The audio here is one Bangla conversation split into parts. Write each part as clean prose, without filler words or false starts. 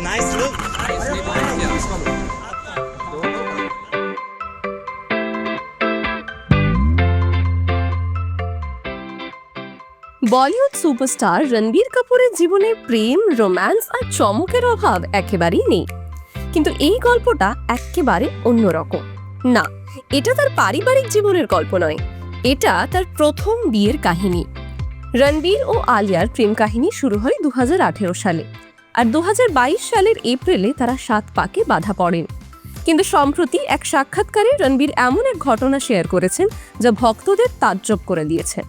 nice look. Bollywood superstar Ranbir কাপুরের জীবনে প্রেম, রোম্যান্স আর চমকের অভাব একেবারেই নেই। কিন্তু এই গল্পটা একেবারে অন্যরকম। না, এটা তার পারিবারিক জীবনের গল্প নয়, এটা তার প্রথম বিয়ের কাহিনী। রণবীর ও আলিয়ার প্রেম কাহিনী শুরু হয় 2018 সালে, আর 2022 সালের এপ্রিলে তারা 7 পাকে বাধা পড়েন। কিন্তু সম্প্রতি এক সাক্ষাৎকারে রণবীর এমন এক ঘটনা শেয়ার করেছেন যা ভক্তদের তাজ্জব করে দিয়েছে।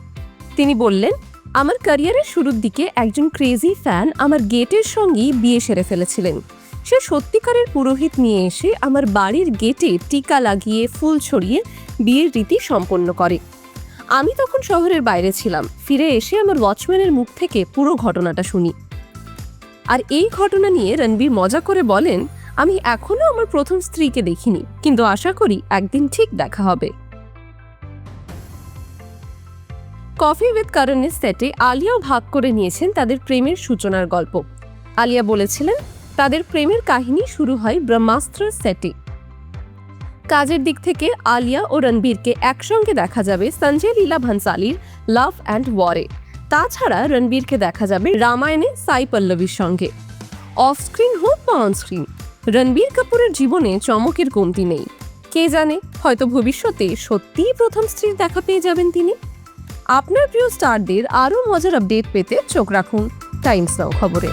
তিনি বললেন, আমার ক্যারিয়ারের শুরুর দিকে একজন ক্রেজি ফ্যান আমার গেটের সঙ্গেই বিয়ে সেরে ফেলেছিলেন। সে সত্যিকারের পুরোহিত নিয়ে এসে আমার বাড়ির গেটে টিকা লাগিয়ে ফুল ছড়িয়ে বিয়ের রীতি সম্পন্ন করে। আমি তখন শহরের বাইরে ছিলাম। ফিরে এসে আমার ওয়াচম্যানের মুখ থেকে পুরো ঘটনাটা শুনি। আর এই ঘটনা নিয়ে রণবীর মজা করে বলেন, আমি এখনো আমার প্রথম স্ত্রীকে দেখিনি, কিন্তু আশা করি একদিন ঠিক দেখা হবে। কফি উইথ করণের সেটে আলিয়াও ভাগ করে নিয়েছেন তাদের প্রেমের সূচনার গল্প। আলিয়া বলেছিলেন, তাদের প্রেমের কাহিনী শুরু হয় ব্রহ্মাস্ত্র সেটে। কাজের দিক থেকে আলিয়া ও রণবীরকে একসঙ্গে দেখা যাবে সঞ্জয় লীলা ভনসালীর লাভ অ্যান্ড ওয়ারে। তাছাড়া রণবীরকে দেখা যাবে রামায়ণে সাই পল্লবীর সঙ্গে। অফ স্ক্রিন হোক বা অন স্ক্রিন, রণবীর কাপুরের জীবনে চমকের কমতি নেই। কে জানে, হয়তো ভবিষ্যতে সত্যিই প্রথম স্ত্রীর দেখা পেয়ে যাবেন তিনি। আপনার প্রিয় স্টারদের আরও মজার আপডেট পেতে চোখ রাখুন টাইমস নাও খবরে।